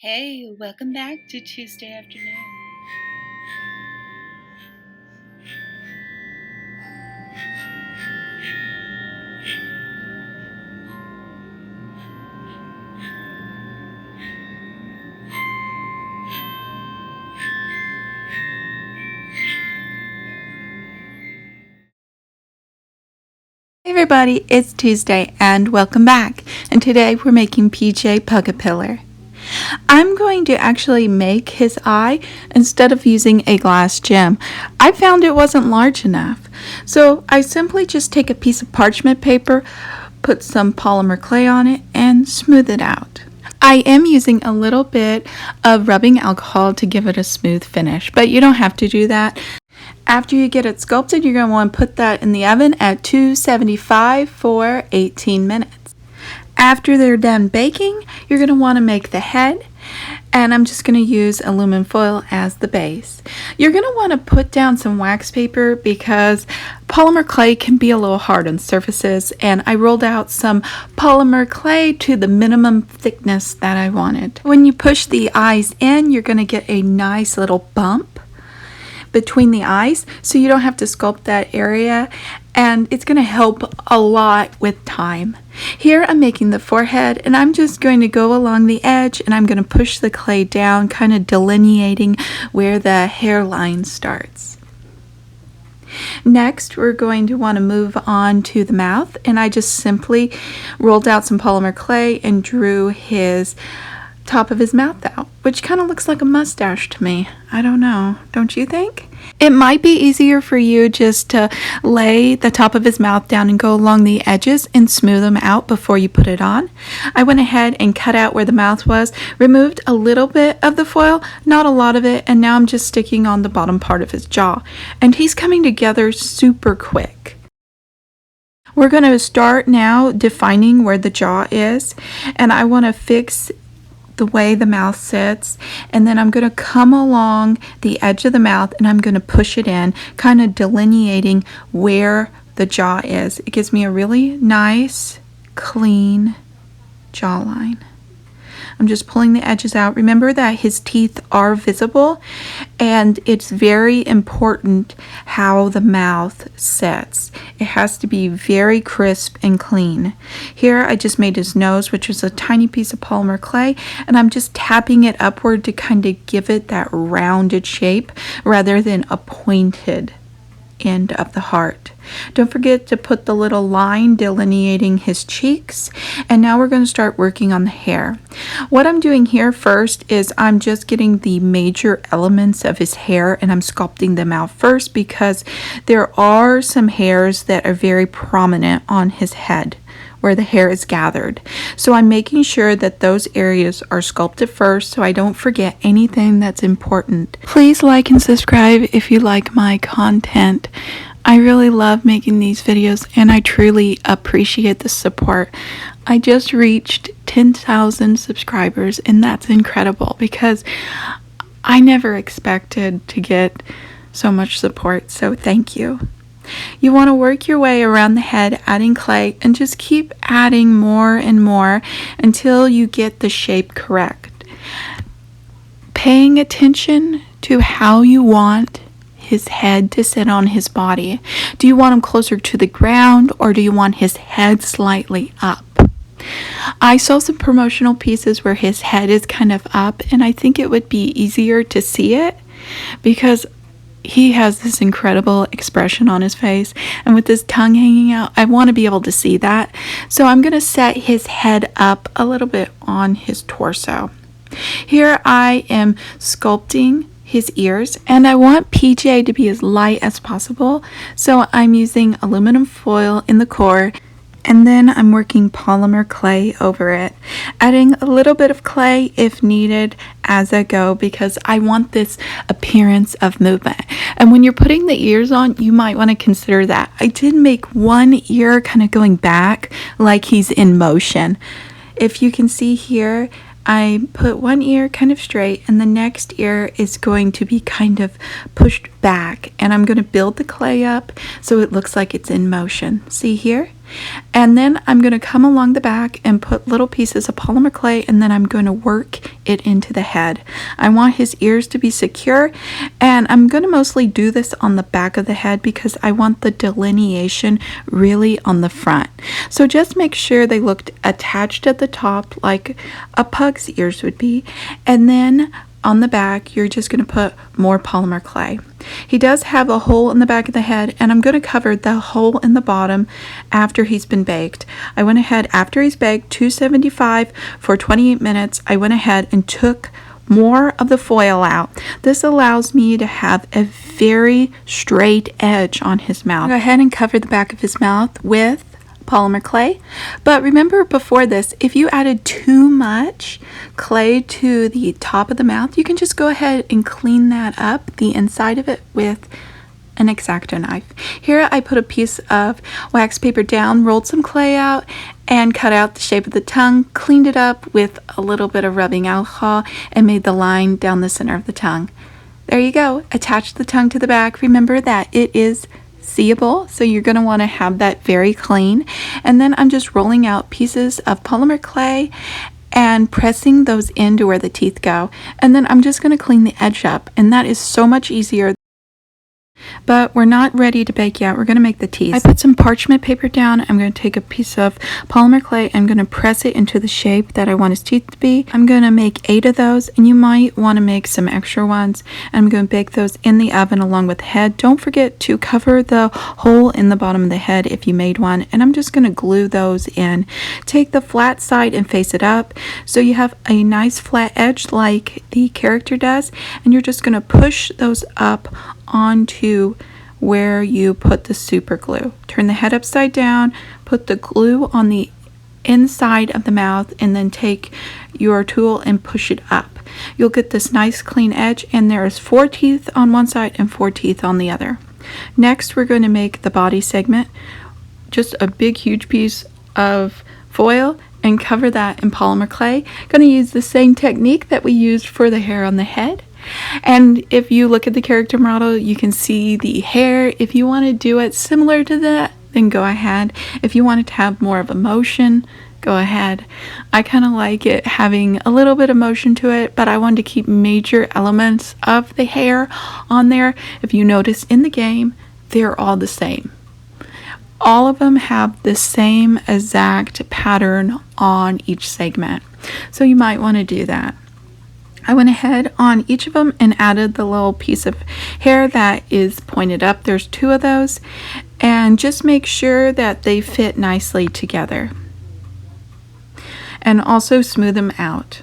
Hey, welcome back to Tuesday afternoon. Hey everybody, it's Tuesday and welcome back. And today we're making PJ Pug-a-pillar. I'm going to actually make his eye instead of using a glass gem. I found it wasn't large enough. So I simply just take a piece of parchment paper, put some polymer clay on it, and smooth it out. I am using a little bit of rubbing alcohol to give it a smooth finish, but you don't have to do that. After you get it sculpted, you're going to want to put that in the oven at 275 for 18 minutes. After they're done baking, you're going to want to make the head, and I'm just going to use aluminum foil as the base. You're going to want to put down some wax paper because polymer clay can be a little hard on surfaces, and I rolled out some polymer clay to the minimum thickness that I wanted. When you push the eyes in, you're going to get a nice little bump between the eyes, so you don't have to sculpt that area, and it's going to help a lot with time. Here I'm making the forehead, and I'm just going to go along the edge and I'm going to push the clay down, kind of delineating where the hairline starts. Next, we're going to want to move on to the mouth, and I just simply rolled out some polymer clay and drew his top of his mouth out, which kind of looks like a mustache to me. I don't know, don't you think? It might be easier for you just to lay the top of his mouth down and go along the edges and smooth them out before you put it on. I went ahead and cut out where the mouth was, removed a little bit of the foil, not a lot of it, and now I'm just sticking on the bottom part of his jaw. And he's coming together super quick. We're going to start now defining where the jaw is, and I want to fix the way the mouth sits, and then I'm going to come along the edge of the mouth and I'm going to push it in, kind of delineating where the jaw is. It gives me a really nice, clean jawline. I'm just pulling the edges out. Remember that his teeth are visible, and it's very important how the mouth sits. It has to be very crisp and clean. Here I just made his nose, which is a tiny piece of polymer clay, and I'm just tapping it upward to kind of give it that rounded shape rather than a pointed end of the heart. Don't forget to put the little line delineating his cheeks, and now we're going to start working on the hair. What I'm doing here first is I'm just getting the major elements of his hair and I'm sculpting them out first because there are some hairs that are very prominent on his head where the hair is gathered. So I'm making sure that those areas are sculpted first so I don't forget anything that's important. Please like and subscribe if you like my content. I really love making these videos and I truly appreciate the support. I just reached 10,000 subscribers and that's incredible because I never expected to get so much support, so thank you. You want to work your way around the head, adding clay, and just keep adding more and more until you get the shape correct. Paying attention to how you want his head to sit on his body. Do you want him closer to the ground or do you want his head slightly up? I saw some promotional pieces where his head is kind of up, and I think it would be easier to see it because he has this incredible expression on his face, and with his tongue hanging out, I want to be able to see that. So I'm going to set his head up a little bit on his torso. Here I am sculpting his ears, and I want PJ to be as light as possible, so I'm using aluminum foil in the core, and then I'm working polymer clay over it, adding a little bit of clay if needed as I go because I want this appearance of movement. And when you're putting the ears on, you might want to consider that. I did make one ear kind of going back like he's in motion. If you can see here, I put one ear kind of straight and the next ear is going to be kind of pushed back, and I'm going to build the clay up so it looks like it's in motion. See here? And then I'm going to come along the back and put little pieces of polymer clay, and then I'm going to work it into the head. I want his ears to be secure, and I'm going to mostly do this on the back of the head because I want the delineation really on the front. So just make sure they looked attached at the top like a pug's ears would be, and then on the back you're just going to put more polymer clay. He does have a hole in the back of the head, and I'm going to cover the hole in the bottom after he's been baked. I went ahead after he's baked 275 for 28 minutes. I went ahead and took more of the foil out. This allows me to have a very straight edge on his mouth. Go ahead and cover the back of his mouth with polymer clay. But remember, before this, if you added too much clay to the top of the mouth, you can just go ahead and clean that up, the inside of it, with an X-Acto knife. Here I put a piece of wax paper down, rolled some clay out, and cut out the shape of the tongue, cleaned it up with a little bit of rubbing alcohol, and made the line down the center of the tongue. There you go. Attach the tongue to the back. Remember that it is seeable, so you're going to want to have that very clean. And then I'm just rolling out pieces of polymer clay and pressing those into where the teeth go. And then I'm just going to clean the edge up, and that is so much easier. But we're not ready to bake yet. We're going to make the teeth. I put some parchment paper down. I'm going to take a piece of polymer clay. I'm going to press it into the shape that I want his teeth to be. I'm going to make 8 of those, and you might want to make some extra ones. I'm going to bake those in the oven along with the head. Don't forget to cover the hole in the bottom of the head if you made one. And I'm just going to glue those in. Take the flat side and face it up so you have a nice flat edge like the character does. And you're just going to push those up onto where you put the super glue. Turn the head upside down, put the glue on the inside of the mouth, and then take your tool and push it up. You'll get this nice clean edge, and there's 4 teeth on one side and 4 teeth on the other. Next, we're going to make the body segment. Just a big huge piece of foil and cover that in polymer clay. Going to use the same technique that we used for the hair on the head. And if you look at the character model, you can see the hair. If you want to do it similar to that, then go ahead. If you want it to have more of a motion, go ahead. I kind of like it having a little bit of motion to it, but I wanted to keep major elements of the hair on there. If you notice in the game, they're all the same. All of them have the same exact pattern on each segment. So you might want to do that. I went ahead on each of them and added the little piece of hair that is pointed up. There's 2 of those, and just make sure that they fit nicely together. And also smooth them out.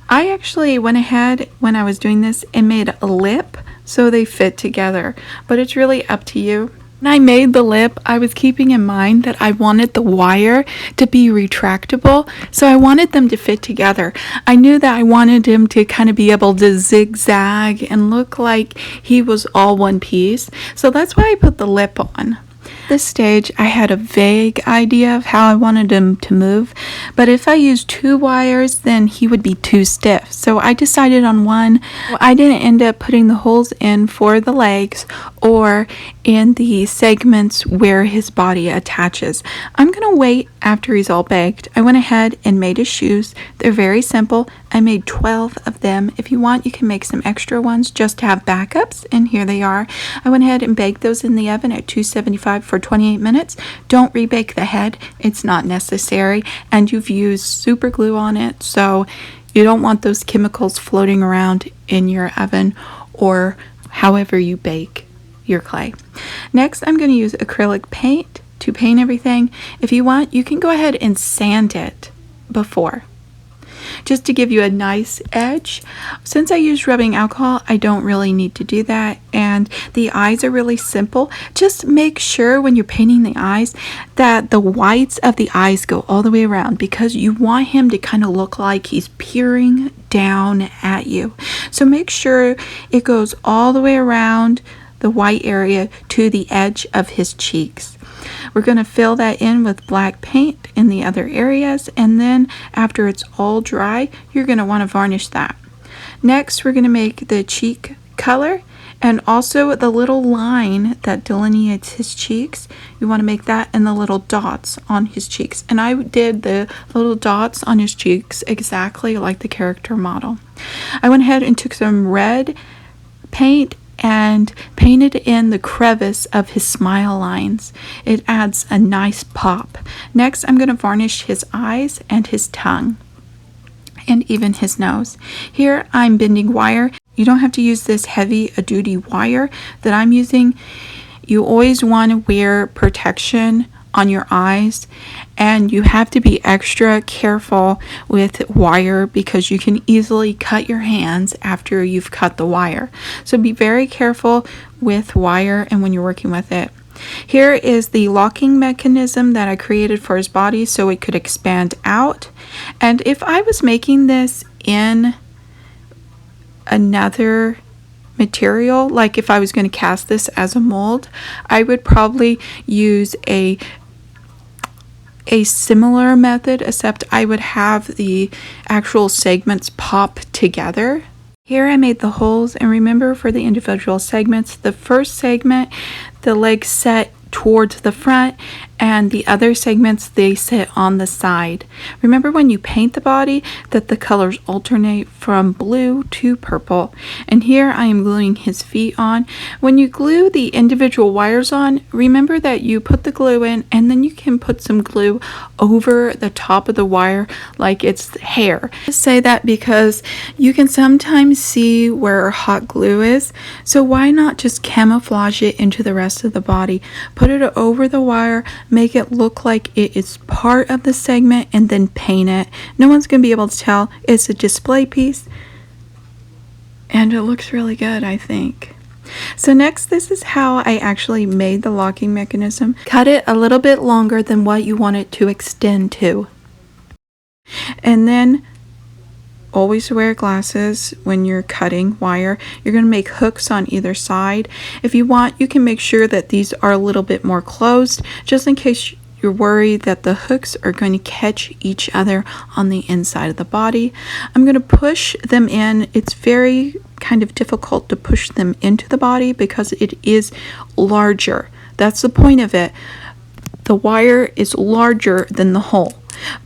I actually went ahead when I was doing this and made a lip so they fit together, but it's really up to you. When I made the lip, I was keeping in mind that I wanted the wire to be retractable, so I wanted them to fit together. I knew that I wanted him to kind of be able to zigzag and look like he was all one piece, so that's why I put the lip on. At this stage, I had a vague idea of how I wanted him to move, but if I used 2 wires, then he would be too stiff. So I decided on 1. I didn't end up putting the holes in for the legs or in the segments where his body attaches. I'm going to wait after he's all baked. I went ahead and made his shoes. They're very simple. I made 12 of them. If you want, you can make some extra ones just to have backups, and here they are. I went ahead and baked those in the oven at 275 for 28 minutes. Don't rebake the head. It's not necessary, and you've used super glue on it, so you don't want those chemicals floating around in your oven or however you bake your clay. Next, I'm going to use acrylic paint to paint everything. If you want, you can go ahead and sand it before, just to give you a nice edge. Since I used rubbing alcohol, I don't really need to do that, and the eyes are really simple. Just make sure when you're painting the eyes that the whites of the eyes go all the way around, because you want him to kind of look like he's peering down at you. So make sure it goes all the way around the white area to the edge of his cheeks. We're going to fill that in with black paint in the other areas, and then after it's all dry, you're going to want to varnish that. Next, we're going to make the cheek color, And also the little line that delineates his cheeks, you want to make that in the little dots on his cheeks. And I did the little dots on his cheeks exactly like the character model. I went ahead and took some red paint and painted in the crevice of his smile lines. It adds a nice pop. Next, I'm going to varnish his eyes and his tongue, and even his nose. Here I'm bending wire. You don't have to use this heavy duty wire that I'm using. You always want to wear protection on your eyes, and you have to be extra careful with wire because you can easily cut your hands after you've cut the wire. So be very careful with wire and when you're working with it. Here is the locking mechanism that I created for his body so it could expand out. And if I was making this in another material, like if I was going to cast this as a mold, I would probably use a similar method, except I would have the actual segments pop together. Here I made the holes, and remember, for the individual segments, the first segment, the legs set towards the front, and the other segments, they sit on the side. Remember when you paint the body that the colors alternate from blue to purple. And here I am gluing his feet on. When you glue the individual wires on, remember that you put the glue in and then you can put some glue over the top of the wire like it's hair. I say that because you can sometimes see where hot glue is, so why not just camouflage it into the rest of the body? Put it over the wire, make it look like it is part of the segment, and then paint it. No one's going to be able to tell. It's a display piece, and it looks really good, I think. So next, this is how I actually made the locking mechanism. Cut it a little bit longer than what you want it to extend to. And then always wear glasses when you're cutting wire. You're going to make hooks on either side. If you want, you can make sure that these are a little bit more closed, just in case you're worried that the hooks are going to catch each other on the inside of the body. I'm going to push them in. It's very kind of difficult to push them into the body because it is larger. That's the point of it. The wire is larger than the hole.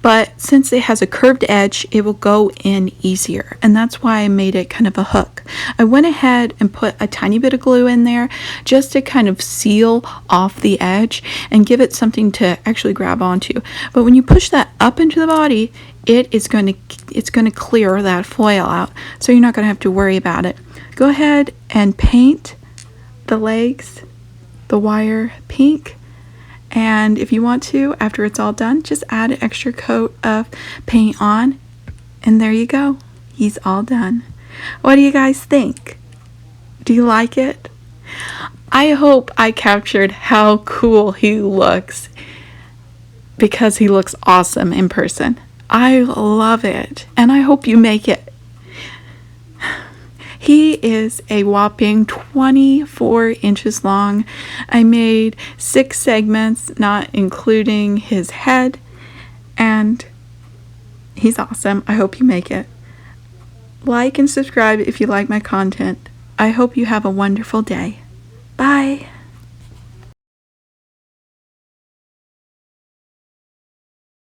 But since it has a curved edge, it will go in easier, and that's why I made it kind of a hook. I went ahead and put a tiny bit of glue in there just to kind of seal off the edge and give it something to actually grab onto. But when you push that up into the body, it's going to clear that foil out, so you're not going to have to worry about it. Go ahead and paint the legs, the wire pink. And if you want to, after it's all done, just add an extra coat of paint on. And there you go. He's all done. What do you guys think? Do you like it? I hope I captured how cool he looks, because he looks awesome in person. I love it. And I hope you make it. He is a whopping 24 inches long. I made 6 segments, not including his head, and he's awesome. I hope you make it. Like and subscribe if you like my content. I hope you have a wonderful day. Bye.